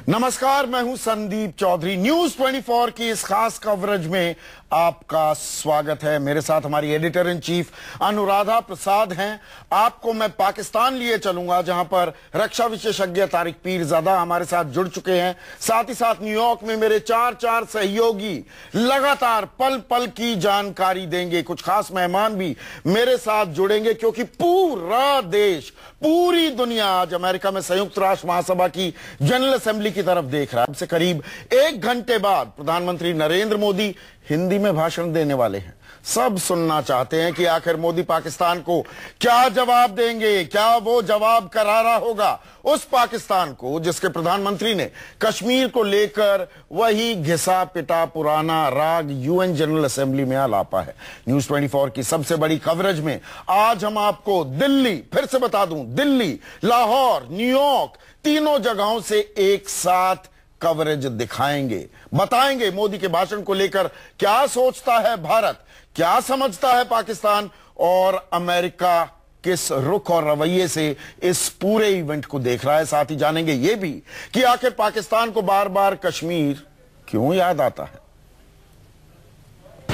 नमस्कार, मैं हूं संदीप चौधरी। न्यूज 24 की इस खास कवरेज में आपका स्वागत है। मेरे साथ हमारी editor in chief Anuradha Prasad हैं। आपको मैं पाकिस्तान लिए चलूंगा, जहां पर रक्षा विशेषज्ञ तारिक पीरजादा हमारे साथ जुड़ चुके हैं। साथ ही साथ न्यूयॉर्क में मेरे चार सहयोगी लगातार पल पल की जानकारी देंगे। कुछ खास मेहमान भी मेरे साथ जुड़ेंगे, क्योंकि पूरा देश, पूरी दुनिया आज अमेरिका में संयुक्त राष्ट्र महासभा की जनरल असेंबली की तरफ देख रहा है। से करीब 1 घंटे बाद प्रधानमंत्री नरेंद्र मोदी हिंदी में भाषण देने वाले हैं। सब सुनना चाहते हैं कि आखिर मोदी पाकिस्तान को क्या जवाब देंगे। क्या वो जवाब करारा होगा उस पाकिस्तान को जिसके प्रधानमंत्री ने कश्मीर को लेकर वही घिसा पिटा पुराना राग यूएन जनरल असेंबली में आलापा है। न्यूज 24 की सबसे बड़ी कवरेज में आज हम आपको दिल्ली, फिर से बता दूं, दिल्ली, लाहौर, न्यूयॉर्क, तीनों जगहों से एक साथ कवरेज दिखाएंगे। बताएंगे मोदी के भाषण को लेकर क्या सोचता है भारत, क्या समझता है पाकिस्तान, और अमेरिका किस रुख और रवैये से इस पूरे इवेंट को देख रहा है। साथ ही जानेंगे यह भी कि आखिर पाकिस्तान को बार बार कश्मीर क्यों याद आता है।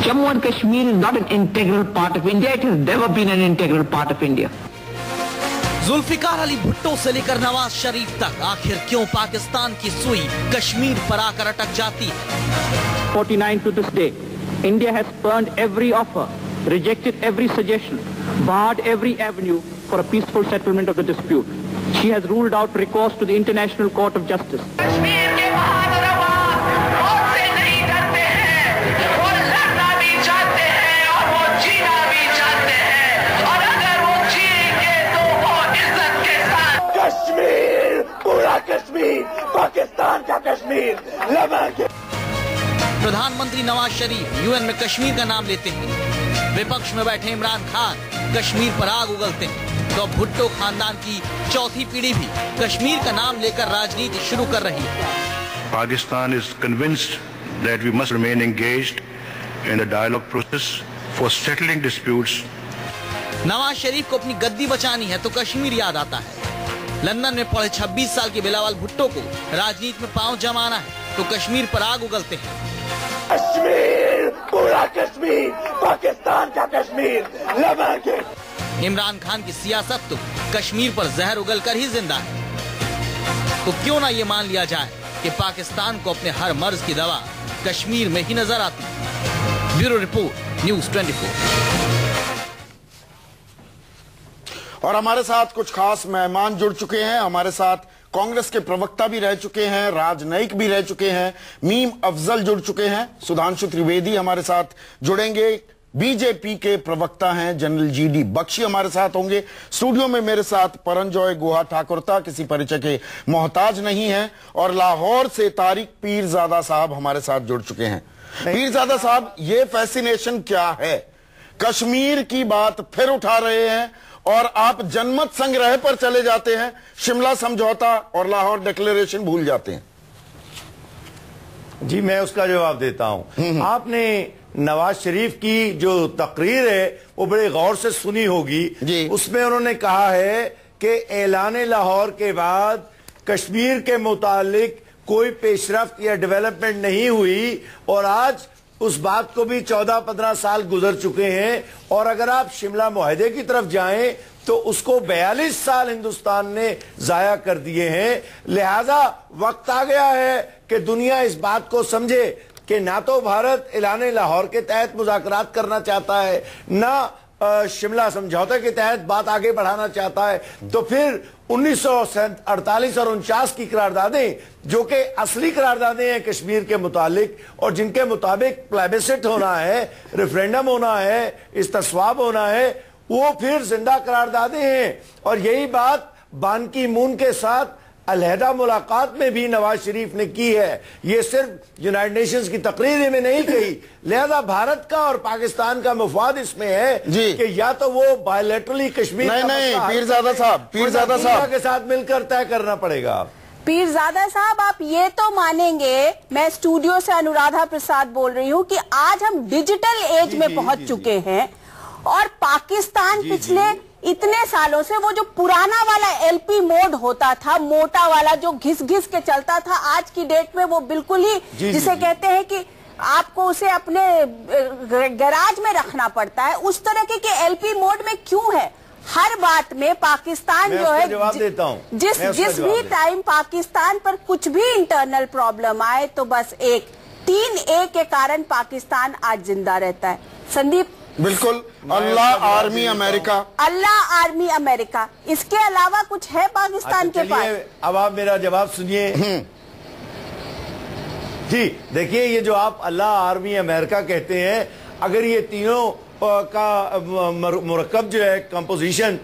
Jammu and Kashmir is not an integral part of India. It has never been an integral part of India. Zulfikar Ali Bhutto से लेकर नवाज शरीफ तक आखिर क्यों पाकिस्तान की सुई कश्मीर पर आकर अटक जाती है। 49 to this day, India has spurned every offer, rejected every suggestion, barred every avenue for a peaceful settlement of the dispute. She has ruled out recourse to the International Court of Justice. Kashmir के बहादुर अवाम मौत से नहीं डरते हैं, वो लड़ना भी चाहते हैं और वो जीना भी चाहते हैं, और अगर वो जिएंगे तो वो इज्जत के साथ। कश्मीर, पूरा कश्मीर, पाकिस्तान का कश्मीर लड़ेंगे। प्रधानमंत्री नवाज शरीफ यूएन में कश्मीर का नाम लेते हैं। विपक्ष में बैठे इमरान खान कश्मीर पर आग उगलते हैं, तो भुट्टो खानदान की चौथी पीढ़ी भी कश्मीर का नाम लेकर राजनीति शुरू कर रही है। Pakistan is convinced that we must remain engaged in the dialogue process for settling disputes. Nawaz Sharif को अपनी गद्दी बचानी है तो कश्मीर याद आता है। लंदन में पढ़े 26 साल के बिलावल भुट्टो को राजनीति में पांव जमाना है तो कश्मीर पर आग उगलते हैं। कश्मीर, पूरा कश्मीर, पाकिस्तान का कश्मीर लड़ेंगे। इमरान खान की सियासत तो कश्मीर पर जहर उगलकर ही जिंदा है। तो क्यों ना ये मान लिया जाए कि पाकिस्तान को अपने हर मर्ज की दवा कश्मीर में ही नजर आती है। Bureau report, news 24। और हमारे साथ कुछ खास मेहमान जुड़ चुके हैं। हमारे साथ कांग्रेस के प्रवक्ता भी रह चुके हैं, राजनयिक भी रह चुके हैं, मीम अफजल जुड़ चुके हैं, सुधांशु त्रिवेदी हमारे साथ जुड़ेंगे, बीजेपी के प्रवक्ता हैं जनरल जीडी बख्शी हमारे साथ होंगे। स्टूडियो में मेरे साथ परंजॉय गुहा ठाकुरता किसी परिचय के मोहताज नहीं है, और लाहौर से तारिक पीरजादा साहब हमारे साथ जुड़ चुके हैं। पीरजादा साहब, ये फैसिनेशन क्या है? कश्मीर की बात फिर उठा रहे हैं और आप जनमत संग्रह पर चले जाते हैं, शिमला समझौता और लाहौर डिक्लेरेशन भूल जाते हैं। जी, मैं उसका जवाब देता हूं। आपने नवाज शरीफ की जो तकरीर है वो बड़े गौर से सुनी होगी जी। उसमें उन्होंने कहा है कि ऐलान लाहौर के बाद कश्मीर के मुतालिक कोई पेशरफ्त या डेवलपमेंट नहीं हुई, और आज उस बात को भी 14-15 साल गुजर चुके हैं। और अगर आप शिमला मुआहदे की तरफ जाएं तो उसको 42 साल हिंदुस्तान ने जाया कर दिए हैं। लिहाजा वक्त आ गया है कि दुनिया इस बात को समझे कि ना तो भारत ऐलान लाहौर के तहत मुज़ाकरात करना चाहता है, ना शिमला समझौते के तहत बात आगे बढ़ाना चाहता है। तो फिर 1948 और 49 की करारदादें, जो कि असली करारदादें हैं कश्मीर के मुतालिक, और जिनके मुताबिक प्लेबिसिट होना है, रेफरेंडम होना है, इस्तिस्वाब होना है, वो फिर जिंदा करारदादें हैं। और यही बात बान की मून के साथ अलहदा मुलाकात में भी नवाज शरीफ ने की है। ये सिर्फ यूनाइटेड नेशंस की तकरीर में नहीं कही। लिहाजा भारत का और पाकिस्तान का मुफाद इसमें है कि या तो वो बायलैटरली कश्मीर नहीं, पीरजादा साहब के साथ मिलकर तय करना पड़ेगा। पीरजादा साहब, आप ये तो मानेंगे, मैं स्टूडियो से अनुराधा प्रसाद बोल रही हूँ, कि आज हम डिजिटल एज में पहुंच चुके हैं और पाकिस्तान पिछले इतने सालों से वो जो पुराना वाला एलपी मोड होता था, मोटा वाला जो घिस घिस के चलता था, आज की डेट में वो बिल्कुल ही जिसे कहते हैं कि आपको उसे अपने गैराज में रखना पड़ता है, उस तरह के एलपी मोड में क्यों है? हर बात में पाकिस्तान जो है, जवाब देता हूं, जिस भी टाइम पाकिस्तान पर कुछ भी इंटरनल प्रॉब्लम आए तो बस 3A के कारण पाकिस्तान आज जिंदा रहता है। संदीप, बिल्कुल, अल्लाह आर्मी अमेरिका, अल्लाह आर्मी अमेरिका, इसके अलावा कुछ है पाकिस्तान के पास? अब आप मेरा जवाब सुनिए जी। देखिए, ये जो आप अल्लाह आर्मी अमेरिका कहते हैं, अगर ये तीनों का मुरक्कब जो है, कंपोजिशन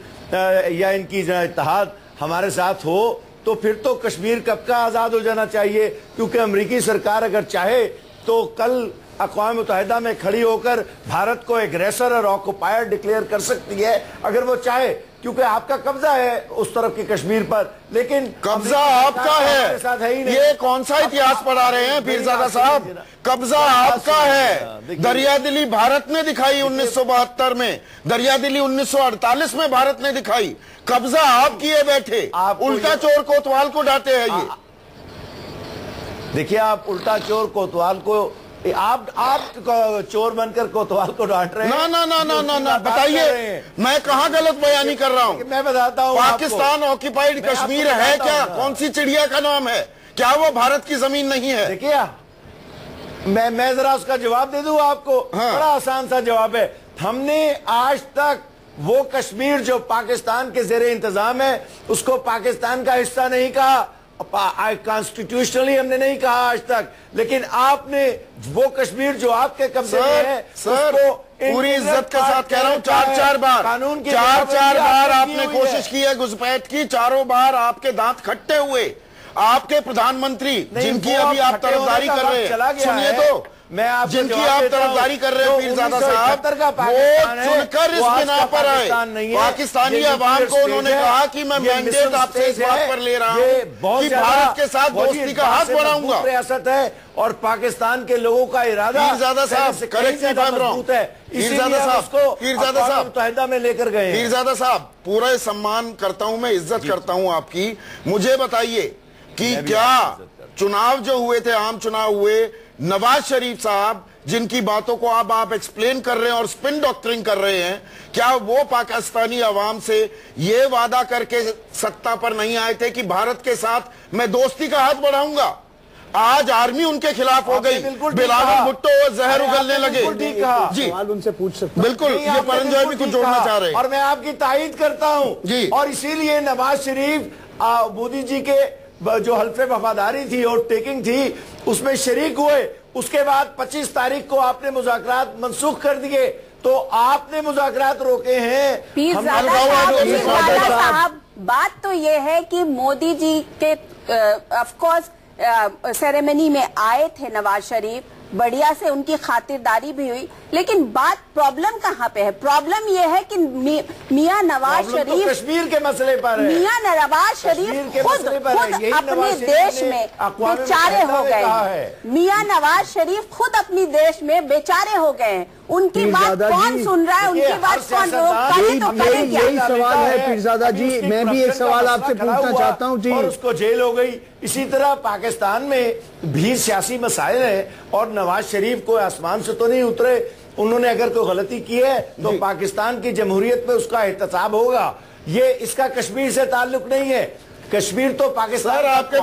या इनकी इत्तेहाद हमारे साथ हो, तो फिर तो कश्मीर कब का आजाद हो जाना चाहिए। क्योंकि अमेरिकी सरकार अगर चाहे तो कल अक़वाम मुत्तहिदा में खड़ी होकर भारत को एग्रेसर और ऑक्युपायर डिक्लेयर कर सकती है, अगर वो चाहे, क्योंकि आपका कब्जा है उस तरफ की कश्मीर पर। लेकिन कब्जा आपका है, साथ है ही नहीं। ये कौन सा इतिहास पढ़ा रहे हैं पीरजादा साहब? कब्जा आपका है। दरियादिली भारत ने दिखाई 1972 में, दरियादिली 1948 में भारत ने दिखाई। कब्जा आप किए बैठे, उल्टा चोर कोतवाल को डांटे हैं ये। देखिए, आप उल्टा चोर कोतवाल को, आप चोर बनकर कोतवाल को डांट रहे हैं। ना, बताइए, मैं कहाँ गलत बयानी कर रहा हूँ? मैं बताता हूँ। पाकिस्तान ऑक्युपाइड कश्मीर है क्या? कौन सी चिड़िया का नाम है? क्या वो भारत की जमीन नहीं है? देखिए, मैं जरा उसका जवाब दे दूं आपको। हाँ। बड़ा आसान सा जवाब है। हमने आज तक वो कश्मीर जो पाकिस्तान के जेरे इंतजाम है, उसको पाकिस्तान का हिस्सा नहीं कहा। कॉन्स्टिट्यूशनली हमने नहीं कहा आज तक। लेकिन आपने वो कश्मीर जो आपके कब्जे में है, उसको पूरी इज्जत के साथ कह रहा हूँ, चार बार कानून की चार बार आपने कोशिश की है घुसपैठ की, चारों बार आपके दांत खट्टे हुए। आपके प्रधानमंत्री, जिनकी अभी आप तरफदारी कर रहे हैं, सुनिए तो, मैं आप जिनकी आप तरफदारी कर रहे हैं पीरजादा साहब, वो चुनकर इस बिना पर आए। पाकिस्तानी अवाम को उन्होंने कहा कि मैं मैंडेट आपसे इस बात पर ले रहा हूँ कि भारत के साथ दोस्ती का हाथ बढ़ाऊंगा। रियासत है और पाकिस्तान के लोगों का इरादा पीरजादा साहब करेक्ट है। पीरजादा साहब मुत्तहिदा में लेकर गए। पीरजादा साहब, पूरा सम्मान करता हूं मैं, इज्जत करता हूं आपकी। मुझे बताइए कि क्या चुनाव जो हुए थे, आम चुनाव हुए, नवाज शरीफ साहब जिनकी बातों को अब आप एक्सप्लेन कर रहे हैं और स्पिन डॉक्टरिंग कर रहे हैं, क्या वो पाकिस्तानी अवाम से ये वादा करके सत्ता पर नहीं आए थे कि भारत के साथ मैं दोस्ती का हाथ बढ़ाऊंगा? आज आर्मी उनके खिलाफ हो गई, बिलावल भुट्टो जहर उगलने लगे। जी, सवाल उनसे पूछ सकते। बिल्कुल, ये परंजोय भी कुछ जोड़ना चाह रहे हैं और मैं आपकी तायीद करता हूं जी। और इसीलिए नवाज शरीफ मोदी जी के जो हल्फे वफादारी थी और टेकिंग थी, उसमें शरीक हुए। उसके बाद 25 तारीख को आपने मुज़ाकरात मनसूख कर दिए, तो आपने मुज़ाकरात रोके हैं। साहब, बात तो ये है कि मोदी जी के ऑफकोर्स सेरेमनी में आए थे नवाज शरीफ, बढ़िया से उनकी खातिरदारी भी हुई, लेकिन बात प्रॉब्लम कहाँ पे है? प्रॉब्लम ये है कि मियां नवाज शरीफ तो कश्मीर के मसले पर है। मियां नवाज शरीफ खुद अपने देश में बेचारे हो गए। मियां नवाज शरीफ खुद अपनी देश में बेचारे हो गए। उनकी बात कौन सुन रहा है? उनकी बात कौन करे? तो करे क्या? यही सवाल है पीरजादा जी। मैं भी एक सवाल आपसे पूछना चाहता हूँ जी। और उसको जेल हो गई। इसी तरह पाकिस्तान में भी सियासी मसाइल हैं और नवाज शरीफ को आसमान से तो नहीं उतरे। उन्होंने अगर कोई गलती की है तो पाकिस्तान की जमहूरियत में उसका एहतसाब होगा। ये इसका कश्मीर से ताल्लुक नहीं है। कश्मीर तो पाकिस्तान। आपके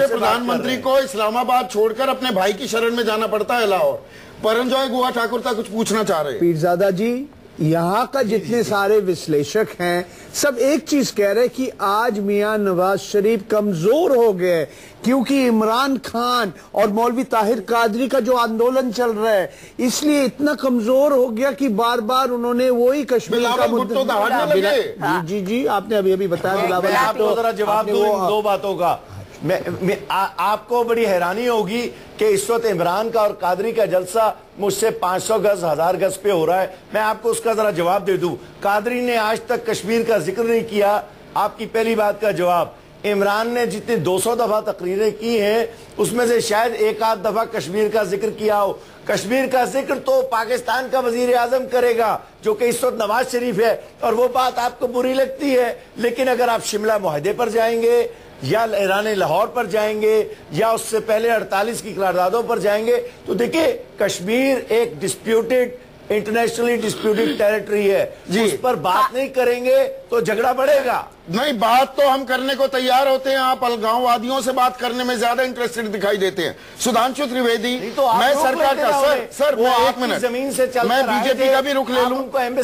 प्रधानमंत्री को इस्लामाबाद छोड़कर अपने भाई की शरण में जाना पड़ता है लाहौर। परंजॉय गुहा ठाकुर था कुछ पूछना चाह रहे हैं। पीरजादा जी, यहाँ का जितने सारे विश्लेषक हैं सब एक चीज कह रहे कि आज मियां नवाज शरीफ कमजोर हो गए, क्योंकि इमरान खान और मौलवी ताहिर कादरी का जो आंदोलन चल रहा है, इसलिए इतना कमजोर हो गया कि बार बार उन्होंने वही कश्मीर का मुद्दा। जी, आपने अभी अभी बताया। मैं आपको जरा जवाब दूं इन दो बातों का। आपको बड़ी हैरानी होगी कि इस वक्त इमरान का और कादरी का जलसा मुझसे 500 गज 1000 गज पे हो रहा है। मैं आपको उसका जरा जवाब दे दूं। कादरी ने आज तक कश्मीर का जिक्र नहीं किया। आपकी पहली बात का जवाब। इमरान ने जितनी 200 दफा तकरीरें की हैं उसमें से शायद एक आध दफा कश्मीर का जिक्र किया हो। कश्मीर का जिक्र तो पाकिस्तान का वजीर आजम करेगा जो कि इस वक्त नवाज शरीफ है, और वो बात आपको बुरी लगती है। लेकिन अगर आप शिमला मुआहदे पर जाएंगे या ऐलान लाहौर पर जाएंगे या उससे पहले 48 की करारदादों पर जाएंगे तो देखिए कश्मीर एक डिस्प्यूटेड, इंटरनेशनली डिस्प्यूटेड टेरिटरी है, उस पर बात नहीं करेंगे तो झगड़ा बढ़ेगा। नहीं, बात तो हम करने को तैयार होते हैं, आप अलगाववादियों से बात करने में ज्यादा इंटरेस्टेड दिखाई देते हैं। सुधांशु त्रिवेदी, तो मैं सरकार का सर मैं एक मिनट जमीन से चल मैं बीजेपी का भी रुख ले लूं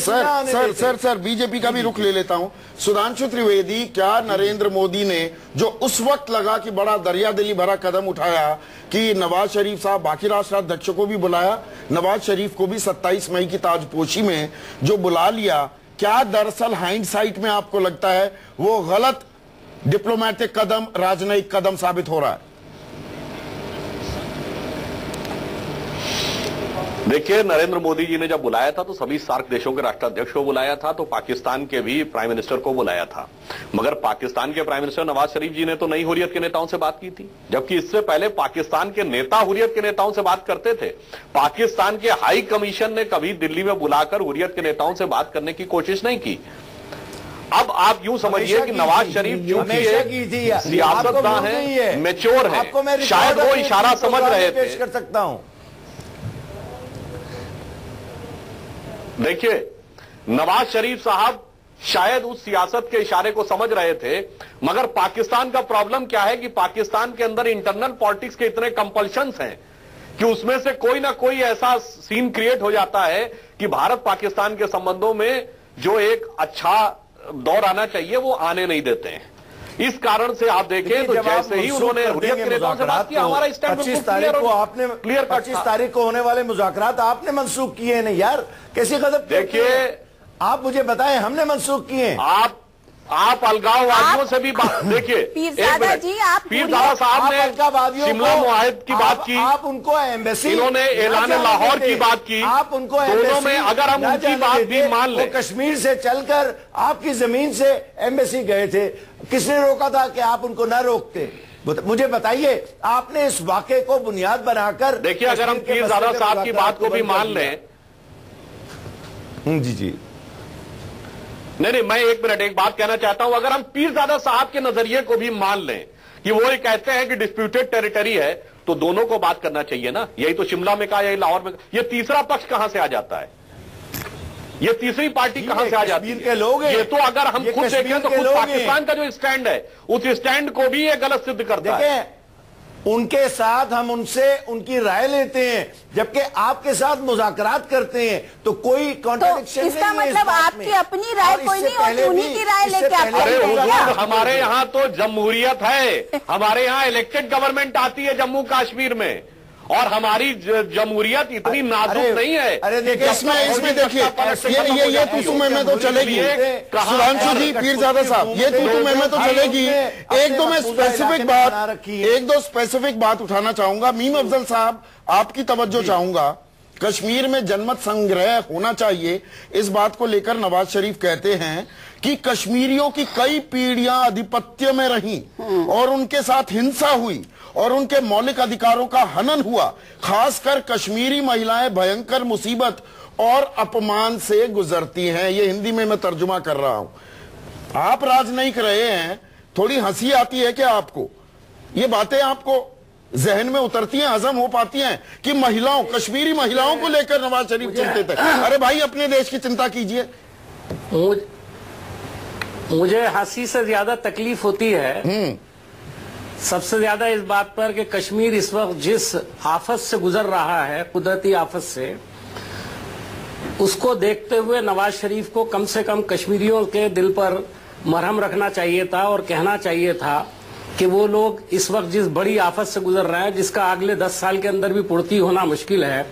सर बीजेपी का भी रुख ले लेता हूं। सुधांशु त्रिवेदी, क्या नरेंद्र मोदी ने जो उस वक्त लगा कि बड़ा दरियादिली भरा कदम उठाया कि नवाज शरीफ साहब, बाकी राष्ट्राध्यक्षों को भी बुलाया, नवाज शरीफ को भी 27 मई की ताजपोशी में जो बुला लिया, क्या दरअसल हाइंडसाइट में आपको लगता है वो गलत डिप्लोमेटिक कदम, राजनयिक कदम साबित हो रहा है? देखिए, नरेंद्र मोदी जी ने जब बुलाया था तो सभी सार्क देशों के राष्ट्राध्यक्ष को बुलाया था, तो पाकिस्तान के भी प्राइम मिनिस्टर को बुलाया था। मगर पाकिस्तान के प्राइम मिनिस्टर नवाज शरीफ जी ने तो नई हुर्रियत के नेताओं से बात की थी, जबकि इससे पहले पाकिस्तान के नेता हुर्रियत के नेताओं से बात करते थे। पाकिस्तान के हाई कमीशन ने कभी दिल्ली में बुलाकर हुर्रियत के नेताओं से बात करने की कोशिश नहीं की। अब आप यूं समझिए कि नवाज शरीफ जो सियासतदान है, मैच्योर है, शायद वो इशारा समझ रहे थे। कर सकता हूं, देखिए, नवाज शरीफ साहब शायद उस सियासत के इशारे को समझ रहे थे, मगर पाकिस्तान का प्रॉब्लम क्या है कि पाकिस्तान के अंदर इंटरनल पॉलिटिक्स के इतने कंपल्शंस हैं कि उसमें से कोई ना कोई ऐसा सीन क्रिएट हो जाता है कि भारत पाकिस्तान के संबंधों में जो एक अच्छा दौर आना चाहिए वो आने नहीं देते हैं। इस कारण से आप देखें तो जैसे ही उन्होंने हुर्रियत के नेताओं से बात किया, हमारा स्टैंड 25 तारीख को आपने 25 तारीख को होने वाले मुज़ाकरात आपने मंसूख किए नहीं यार, कैसी गजब। देखिए, आप मुझे बताएं, हमने मंसूख किए। आप अलगाववादियों से भी बात, देखिए पीरजादा जी, आप पीरजादा साहब ने शिमला मुआहिद की बात की, आप उनको एम्बेसी, इन्होंने ऐलान लाहौर की बात की, आप उनको दोनों में अगर हम उनकी बात भी मान लें, कश्मीर से चलकर आपकी जमीन से एम्बेसी गए थे, किसने रोका था कि आप उनको न रोकते? मुझे बताइए, आपने इस वाक़े को बुनियाद बनाकर। देखिए, अगर हम पीरजादा साहब की बात को भी मान लें, जी नहीं, मैं एक मिनट एक बात कहना चाहता हूं। अगर हम पीरजादा साहब के नजरिए को भी मान लें कि वो ये कहते हैं कि डिस्प्यूटेड टेरिटरी है, तो दोनों को बात करना चाहिए ना। यही तो शिमला में कहा, यही लाहौर में। ये तीसरा पक्ष कहां से आ जाता है? ये तीसरी पार्टी कहां से आ जाती है? के लोग हैं। ये तो अगर हम खुद देखें तो खुद पाकिस्तान का जो स्टैंड है, उस स्टैंड को भी ये गलत सिद्ध करता है। उनके साथ हम उनसे उनकी राय लेते हैं, जबकि आपके साथ मुज़ाकरात करते हैं, तो कोई कॉन्ट्रडिक्शन नहीं है। इसका मतलब आपकी अपनी राय कोई नहीं होती, उन्हीं की राय लेके आप। हमारे यहाँ तो जमहूरियत है, हमारे यहाँ इलेक्टेड गवर्नमेंट आती है जम्मू कश्मीर में, और हमारी जमहूरियत इतनी नाजुक नहीं है। अरे देखिए, इसमें देखिए, ये तू में तो चलेगी सुधांशु जी, पीरजादा साहब, ये तू में तो चलेगी। एक दो स्पेसिफिक बात उठाना चाहूंगा। मीम अफजल साहब, आपकी तवज्जो चाहूंगा। कश्मीर में जनमत संग्रह होना चाहिए, इस बात को लेकर नवाज शरीफ कहते हैं कि कश्मीरियों की कई पीढ़ियां आधिपत्य में रहीं और उनके साथ हिंसा हुई और उनके मौलिक अधिकारों का हनन हुआ। खासकर कश्मीरी महिलाएं भयंकर मुसीबत और अपमान से गुजरती हैं। ये हिंदी में मैं तर्जुमा कर रहा हूं। आप राजनयिक रहे हैं, थोड़ी हंसी आती है क्या आपको? ये बातें आपको जहन में उतरती हैं, हजम हो पाती हैं कि महिलाओं, कश्मीरी महिलाओं को लेकर नवाज शरीफ चिंतित है? अरे भाई, अपने देश की चिंता कीजिए। मुझे हंसी से ज्यादा तकलीफ होती है सबसे ज्यादा इस बात पर कि कश्मीर इस वक्त जिस आफत से गुजर रहा है, कुदरती आफत से, उसको देखते हुए नवाज शरीफ को कम से कम कश्मीरियों के दिल पर मरहम रखना चाहिए था और कहना चाहिए था कि वो लोग इस वक्त जिस बड़ी आफत से गुजर रहे हैं, जिसका अगले 10 साल के अंदर भी पूर्ति होना मुश्किल है,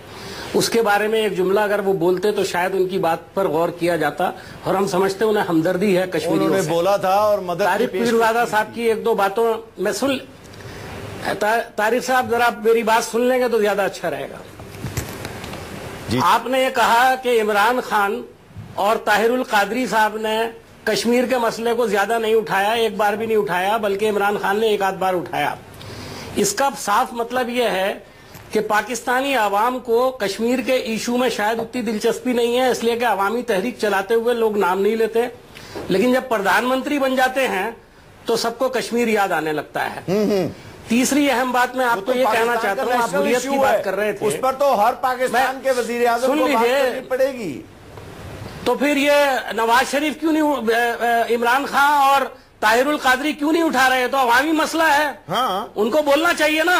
उसके बारे में एक जुमला अगर वो बोलते तो शायद उनकी बात पर गौर किया जाता। और हम समझते उन्हें हमदर्दी है कश्मीरियों से। उन्होंने बोला था और मदद। तारिक पीरजादा साहब की एक दो बातों में सुन, तारिक साहब जरा मेरी बात सुन लेंगे तो ज्यादा अच्छा रहेगा। आपने ये कहा कि इमरान खान और ताहिरुल कादरी साहब ने कश्मीर के मसले को ज्यादा नहीं उठाया, एक बार भी नहीं उठाया, बल्कि इमरान खान ने एक आध बार उठाया। इसका साफ मतलब यह है कि पाकिस्तानी आवाम को कश्मीर के इशू में शायद उतनी दिलचस्पी नहीं है, इसलिए कि अवामी तहरीक चलाते हुए लोग नाम नहीं लेते, लेकिन जब प्रधानमंत्री बन जाते हैं तो सबको कश्मीर याद आने लगता है। तीसरी अहम बात मैं आपको ये कहना चाहता हूँ, आप हुर्रियत की बात कर रहे थे, उस पर तो हर पाकिस्तान के वजीर आज़म को बात करनी पड़ेगी। तो फिर ये नवाज शरीफ क्यों नहीं, इमरान खान और ताहिरुल कादरी क्यों नहीं उठा रहे? तो अवामी मसला है, हाँ, उनको बोलना चाहिए ना।